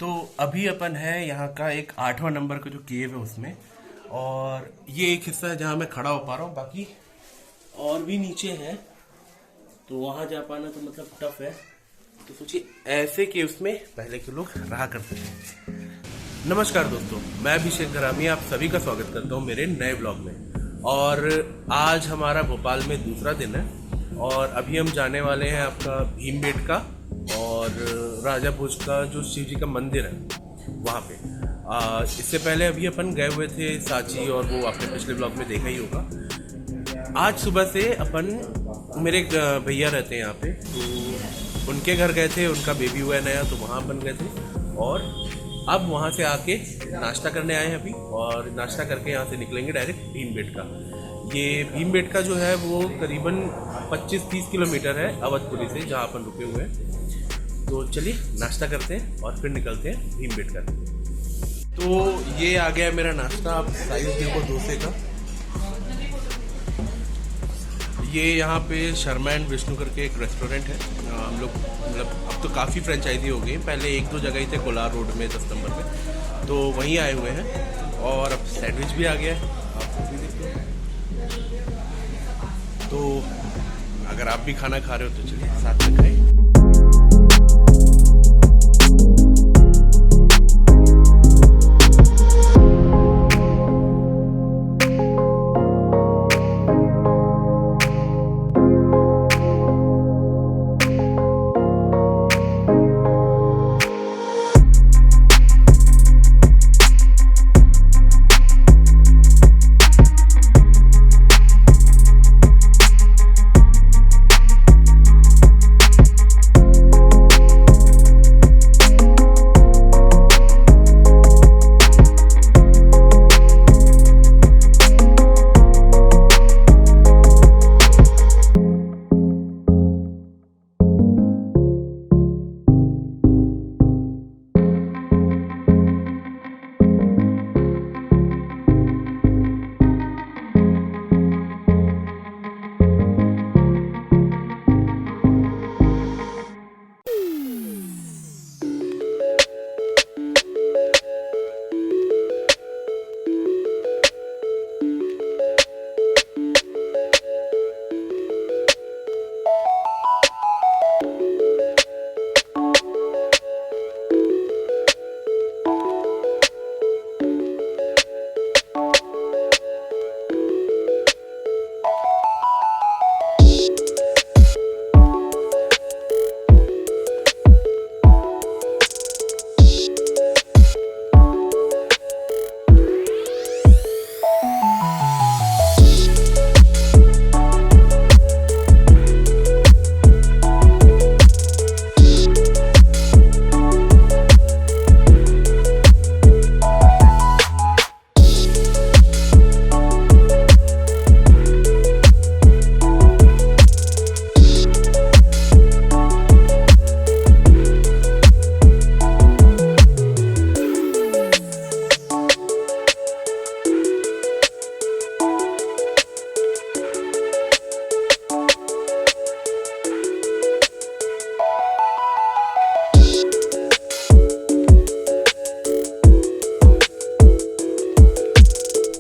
तो अभी अपन है यहाँ का एक 8वां नंबर का जो केव है उसमें। और ये एक हिस्सा है जहाँ मैं खड़ा हो पा रहा हूँ, बाकी और भी नीचे है तो वहाँ जा पाना तो मतलब टफ है। तो सोचिए ऐसे केव्स में पहले के लोग रहा करते थे। नमस्कार दोस्तों, मैं अभिषेक घरामी आप सभी का स्वागत करता हूँ मेरे नए ब्लॉग में। और आज हमारा भोपाल में दूसरा दिन है और अभी हम जाने वाले हैं आपका भीमबेटका और राजा भोज का जो शिव जी का मंदिर है वहाँ पे। इससे पहले अभी अपन गए हुए थे सांची और वो आपने पिछले ब्लॉग में देखा ही होगा। आज सुबह से अपन मेरे एक भैया रहते हैं यहाँ पे, तो उनके घर गए थे, उनका बेबी हुआ है नया, तो वहाँ अपन गए थे और अब वहाँ से आके नाश्ता करने आए हैं अभी। और नाश्ता करके यहाँ से निकलेंगे डायरेक्ट भीमबेटका। ये भीमबेटका जो है वो करीबन 25-30 किलोमीटर है अवधपुरी से, जहाँ अपन रुके हुए हैं। तो चलिए नाश्ता करते हैं और फिर निकलते हैं भीमबेटका। तो ये आ गया मेरा नाश्ता, आप साइज देखो डोसे का। ये यहाँ पे शर्मा एंड विष्णु करके एक रेस्टोरेंट है। हम लोग मतलब अब तो काफ़ी फ्रेंचाइजी हो गई, पहले 1-2 जगह ही थे कोलार रोड में 10 नंबर पे, तो वहीं आए हुए हैं। और अब सैंडविच भी आ गया है, आप भी देखते हैं। तो अगर आप भी खाना खा रहे हो तो चलिए साथ में खाएं।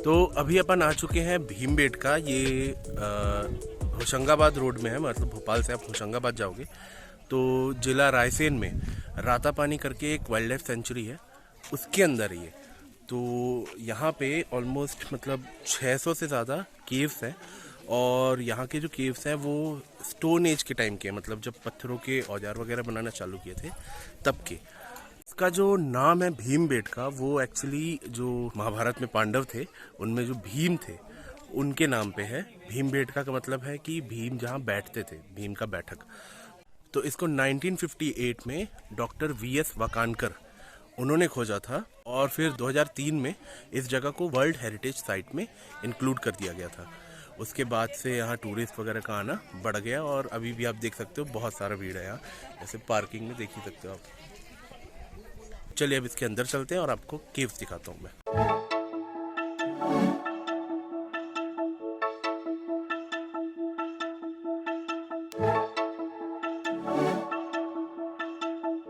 तो अभी अपन आ चुके हैं भीमबेटका। ये होशंगाबाद रोड में है, मतलब भोपाल से आप होशंगाबाद जाओगे तो जिला रायसेन में रातापानी करके एक वाइल्ड लाइफ सेंचुरी है, उसके अंदर ये। तो यहाँ पे ऑलमोस्ट मतलब 600 से ज़्यादा केव्स हैं और यहाँ के जो केव्स हैं वो स्टोन एज के टाइम के, मतलब जब पत्थरों के औजार वगैरह बनाना चालू किए थे तब के। इसका जो नाम है भीमबेटका, वो एक्चुअली जो महाभारत में पांडव थे उनमें जो भीम थे उनके नाम पे है। भीमबेटका का मतलब है कि भीम जहाँ बैठते थे, भीम का बैठक। तो इसको 1958 में डॉक्टर वीएस वाकानकर उन्होंने खोजा था और फिर 2003 में इस जगह को वर्ल्ड हेरिटेज साइट में इंक्लूड कर दिया गया था। उसके बाद से यहाँ टूरिस्ट वगैरह का आना बढ़ गया और अभी भी आप देख सकते हो बहुत सारा भीड़ है यहाँ, जैसे पार्किंग में देख ही सकते हो आप। चलिए अब इसके अंदर चलते हैं और आपको केव्स दिखाता हूँ मैं।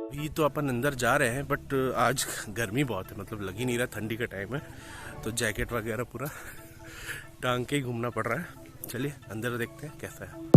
अभी तो अपन अंदर जा रहे हैं, बट आज गर्मी बहुत है, मतलब लग ही नहीं रहा, ठंडी का टाइम है, तो जैकेट वगैरह पूरा टांग के ही घूमना पड़ रहा है। चलिए अंदर देखते हैं कैसा है।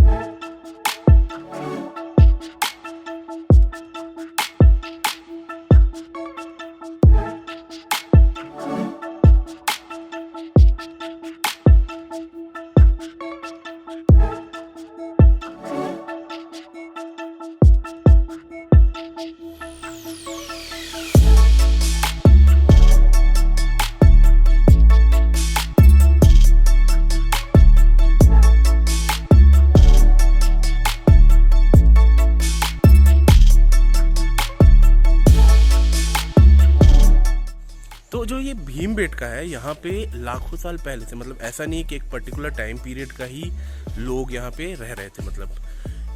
तो जो ये भीमबेटका है, यहाँ पे लाखों साल पहले से, मतलब ऐसा नहीं है कि एक पर्टिकुलर टाइम पीरियड का ही लोग यहाँ पे रह रहे थे, मतलब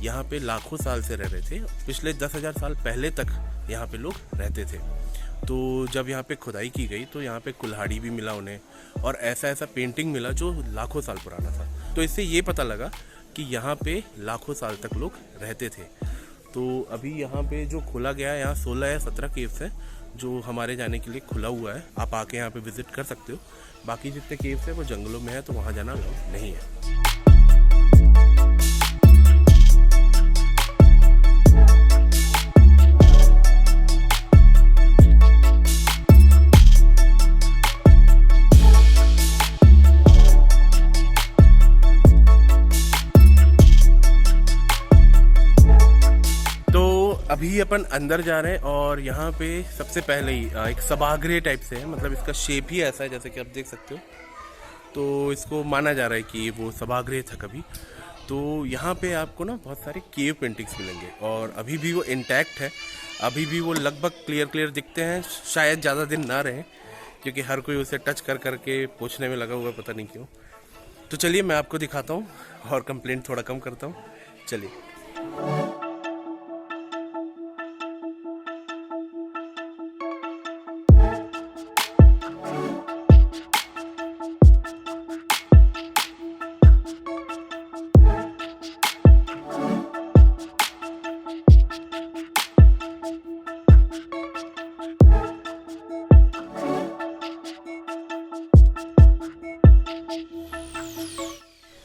यहाँ पे लाखों साल से रह रहे थे। पिछले 10,000 साल पहले तक यहाँ पे लोग रहते थे। तो जब यहाँ पे खुदाई की गई तो यहाँ पे कुल्हाड़ी भी मिला उन्हें, और ऐसा ऐसा पेंटिंग मिला जो लाखों साल पुराना था। तो इससे ये पता लगा कि यहाँ पे लाखों साल तक लोग रहते थे। तो अभी यहाँ पे जो खोला गया है, यहाँ 16 या 17 केव्स है जो हमारे जाने के लिए खुला हुआ है। आप आके यहाँ पे विजिट कर सकते हो। बाकी जितने केव्स है वो जंगलों में है, तो वहाँ जाना अलाउ नहीं है। अभी अपन अंदर जा रहे हैं और यहाँ पे सबसे पहले ही एक सभागृह टाइप से है, मतलब इसका शेप ही ऐसा है जैसे कि आप देख सकते हो। तो इसको माना जा रहा है कि वो सभागृह था कभी। तो यहाँ पे आपको ना बहुत सारे केव पेंटिंग्स मिलेंगे और अभी भी वो इंटैक्ट है, अभी भी वो लगभग क्लियर दिखते हैं। शायद ज़्यादा दिन ना रहे क्योंकि हर कोई उसे टच कर करके पोंछने में लगा हुआ, पता नहीं क्यों। तो चलिए मैं आपको दिखाता हूँ और कंप्लेंट थोड़ा कम करता हूँ। चलिए।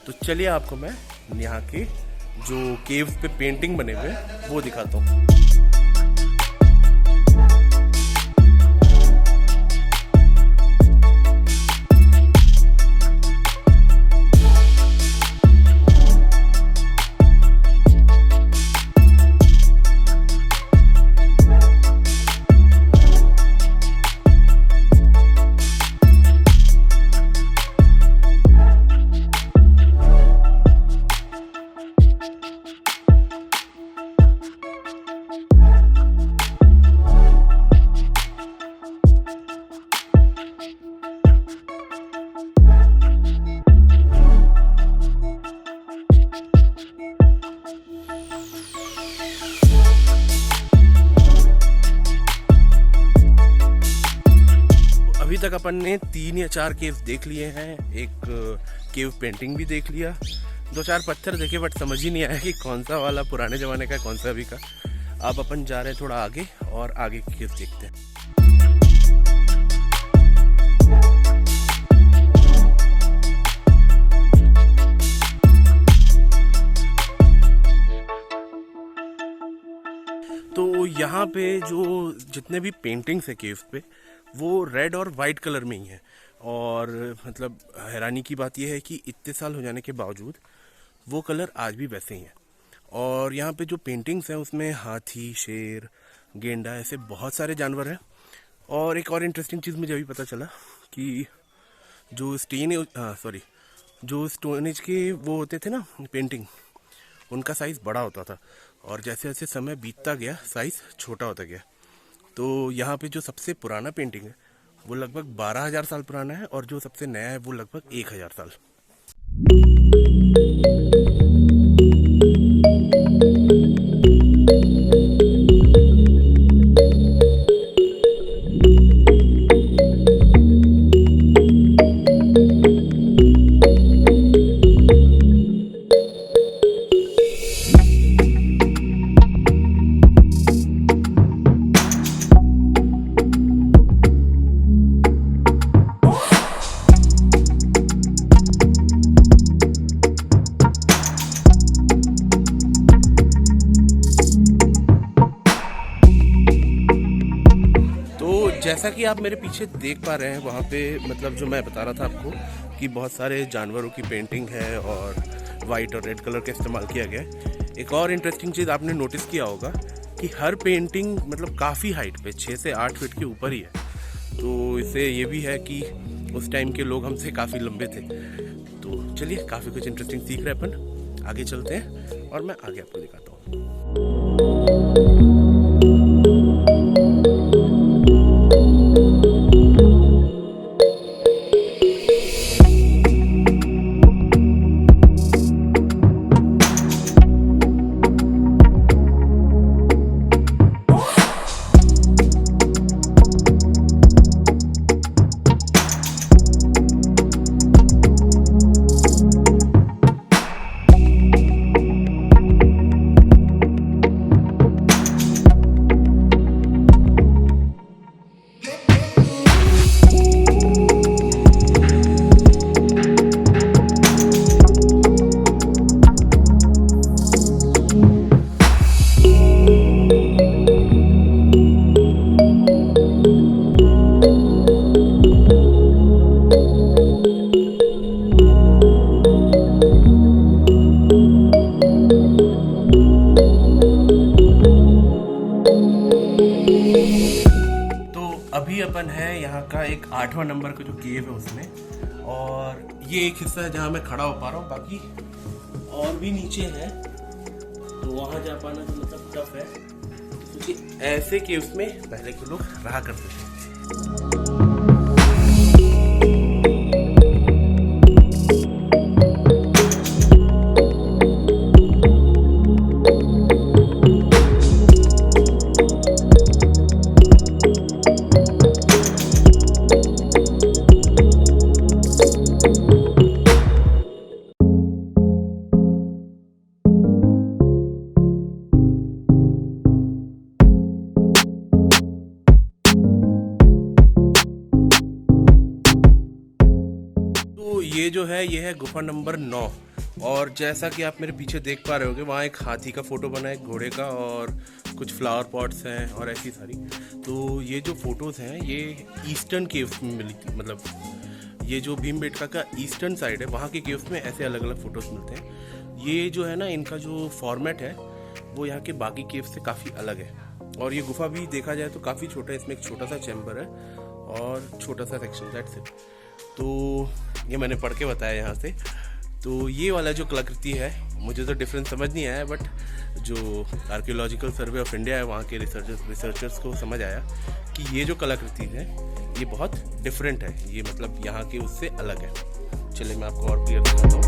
तो चलिए आपको मैं यहाँ के जो केव्स पे पेंटिंग बने हुए हैं वो दिखाता हूँ। अभी तक अपन ने 3 या 4 केव देख लिए हैं, एक केव पेंटिंग भी देख लिया, 2-4 पत्थर देखे, बट समझ ही नहीं आया कि कौन सा वाला पुराने ज़माने का है, कौन सा अभी का। अब अपन जा रहे हैं थोड़ा आगे और आगे की केव देखते हैं। तो यहाँ पे जो जितने भी पेंटिंग्स है केव्स पे, वो रेड और वाइट कलर में ही है। और मतलब हैरानी की बात यह है कि इतने साल हो जाने के बावजूद वो कलर आज भी वैसे ही हैं। और यहाँ पे जो पेंटिंग्स हैं उसमें हाथी, शेर, गेंडा, ऐसे बहुत सारे जानवर हैं। और एक और इंटरेस्टिंग चीज़ मुझे अभी पता चला कि जो जो स्टोन एज के वो होते थे ना पेंटिंग, उनका साइज़ बड़ा होता था और जैसे जैसे समय बीतता गया साइज़ छोटा होता गया। तो यहाँ पे जो सबसे पुराना पेंटिंग है वो लगभग 12,000 साल पुराना है और जो सबसे नया है वो लगभग 1,000 साल। जैसा कि आप मेरे पीछे देख पा रहे हैं, वहाँ पे मतलब जो मैं बता रहा था आपको कि बहुत सारे जानवरों की पेंटिंग है और वाइट और रेड कलर का इस्तेमाल किया गया है। एक और इंटरेस्टिंग चीज़ आपने नोटिस किया होगा कि हर पेंटिंग मतलब काफ़ी हाइट पे 6 से 8 फीट के ऊपर ही है। तो इससे ये भी है कि उस टाइम के लोग हमसे काफ़ी लंबे थे। तो चलिए, काफ़ी कुछ इंटरेस्टिंग सीख रहे हैं अपन, आगे चलते हैं और मैं आगे आपको दिखाता हूँ। अभी अपन है यहाँ का एक 8वां नंबर का जो केव है उसमें, और ये एक हिस्सा है जहाँ मैं खड़ा हो पा रहा हूँ, बाकी और भी नीचे है तो वहाँ जा पाना तो मतलब टफ है, क्योंकि ऐसे केव्स में पहले के लोग रहा करते थे। ये जो है ये है गुफा नंबर 9, और जैसा कि आप मेरे पीछे देख पा रहे होंगे, वहाँ एक हाथी का फोटो बना है, एक घोड़े का, और कुछ फ्लावर पॉट्स हैं और ऐसी सारी। तो ये जो फोटोज़ हैं ये ईस्टर्न केव्स में मिली, मतलब ये जो भीमबेटका का ईस्टर्न साइड है वहाँ के केव्स में ऐसे अलग अलग फ़ोटोज़ मिलते हैं। ये जो है ना, इनका जो फॉर्मेट है वो यहाँ के बाकी केव्स से काफ़ी अलग है। और ये गुफा भी देखा जाए तो काफ़ी छोटा है, इसमें एक छोटा सा चैम्बर है और छोटा सा सेक्शन, दैट्स इट। तो ये मैंने पढ़ के बताया यहाँ से। तो ये वाला जो कलाकृति है, मुझे तो डिफरेंस समझ नहीं आया, बट जो आर्कियोलॉजिकल सर्वे ऑफ इंडिया है वहाँ के रिसर्चर्स को समझ आया कि ये जो कलाकृति है ये बहुत डिफरेंट है, ये मतलब यहाँ के उससे अलग है। चलिए मैं आपको और क्लियर दिखाता हूँ।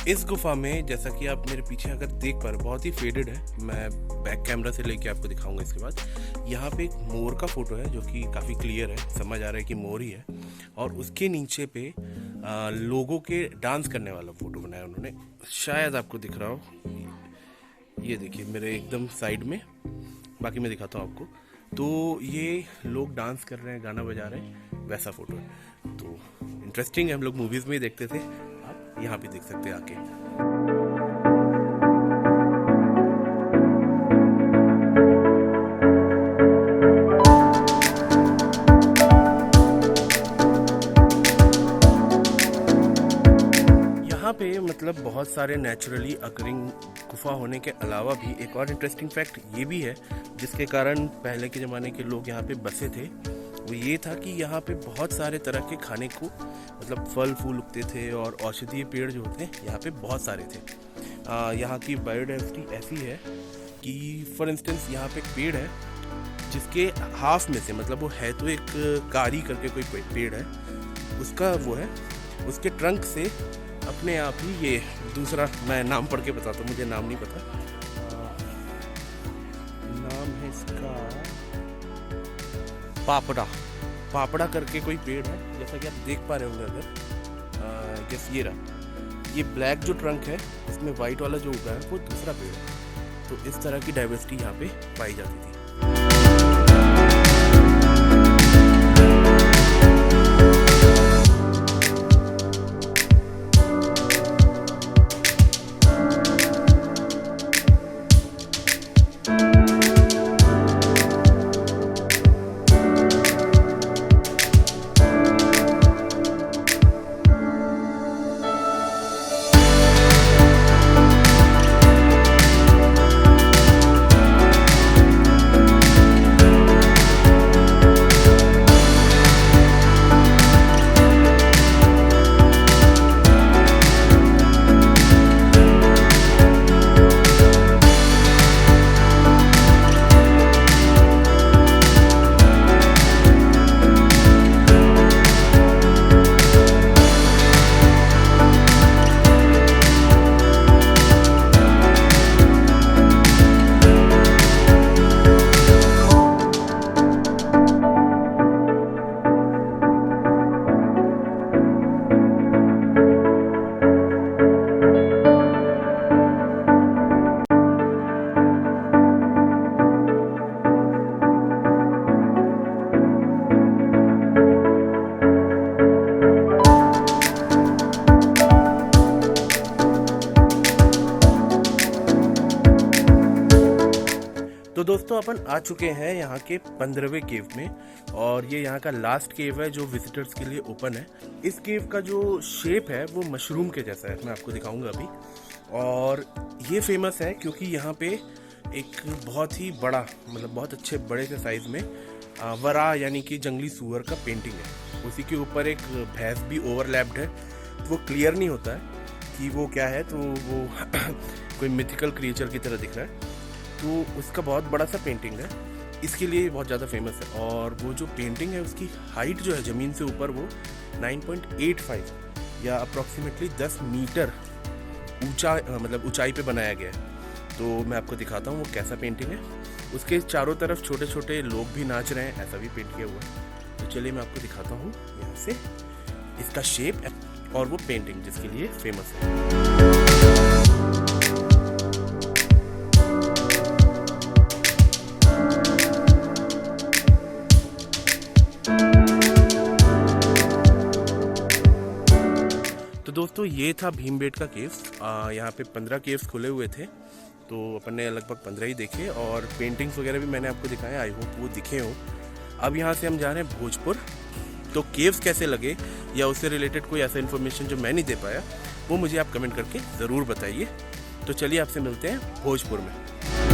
इस गुफा में जैसा कि आप मेरे पीछे अगर देख पा रहे, बहुत ही फेडेड है, मैं बैक कैमरा से लेके आपको दिखाऊंगा इसके बाद। यहाँ पे एक मोर का फोटो है जो कि काफ़ी क्लियर है, समझ आ रहा है कि मोर ही है, और उसके नीचे पे लोगों के डांस करने वाला फोटो बनाया उन्होंने, शायद आपको दिख रहा हो, ये देखिए मेरे एकदम साइड में, बाकी मैं दिखाता हूँ आपको। तो ये लोग डांस कर रहे हैं, गाना बजा रहे हैं, वैसा फोटो है। तो इंटरेस्टिंग है, हम लोग मूवीज़ में ही देखते थे, आप यहाँ भी देख सकते हैं आके। यहाँ पे मतलब बहुत सारे नेचुरली अकरिंग गुफा होने के अलावा भी एक और इंटरेस्टिंग फैक्ट ये भी है, जिसके कारण पहले के ज़माने के लोग यहाँ पे बसे थे, वो ये था कि यहाँ पे बहुत सारे तरह के खाने को मतलब फल फूल उगते थे, और औषधीय पेड़ जो होते हैं यहाँ पे बहुत सारे थे। यहाँ की बायोडाइवर्सिटी ऐसी है कि फॉर इंस्टेंस यहाँ पे एक पेड़ है जिसके हाफ में से, मतलब वो है तो एक कारी करके कोई पेड़ है, उसका वो है, उसके ट्रंक से अपने आप ही ये दूसरा, मैं नाम पढ़ के बताता हूँ, मुझे नाम नहीं पता, नाम है इसका पापड़ा करके कोई पेड़ है, जैसा कि आप देख पा रहे होंगे अगर, जैसे ये रहा, ये ब्लैक जो ट्रंक है, इसमें वाइट वाला जो उगा है वो दूसरा पेड़ है। तो इस तरह की डाइवर्सिटी यहाँ पे पाई जाती थी। तो दोस्तों अपन आ चुके हैं यहाँ के 15वें केव में, और ये यहाँ का लास्ट केव है जो विजिटर्स के लिए ओपन है। इस केव का जो शेप है वो मशरूम के जैसा है, मैं आपको दिखाऊंगा अभी। और ये फेमस है क्योंकि यहाँ पे एक बहुत ही बड़ा, मतलब बहुत अच्छे बड़े से साइज में वरा यानी कि जंगली सूअर का पेंटिंग है। उसी के ऊपर एक भैंस भी ओवरलैप्ड है, तो वो क्लियर नहीं होता है कि वो क्या है, तो वो कोई मिथिकल क्रिएचर की तरह दिख रहा है। तो उसका बहुत बड़ा सा पेंटिंग है, इसके लिए बहुत ज़्यादा फेमस है। और वो जो पेंटिंग है उसकी हाइट जो है ज़मीन से ऊपर वो 9.85 या अप्रॉक्सीमेटली 10 मीटर ऊंचा, मतलब ऊंचाई पे बनाया गया है। तो मैं आपको दिखाता हूँ वो कैसा पेंटिंग है। उसके चारों तरफ छोटे छोटे लोग भी नाच रहे हैं, ऐसा भी पेंट किया हुआ है। तो चलिए मैं आपको दिखाता हूँ यहाँ से इसका शेप और वो पेंटिंग जिसके लिए फेमस है। दोस्तों ये था भीमबेटका केव्स। यहाँ पे 15 केव्स खुले हुए थे, तो अपन ने लगभग 15 ही देखे, और पेंटिंग्स वगैरह भी मैंने आपको दिखाया, आई होप वो दिखे हो। अब यहाँ से हम जा रहे हैं भोजपुर। तो केव्स कैसे लगे या उससे रिलेटेड कोई ऐसा इन्फॉर्मेशन जो मैं नहीं दे पाया, वो मुझे आप कमेंट करके ज़रूर बताइए। तो चलिए आपसे मिलते हैं भोजपुर में।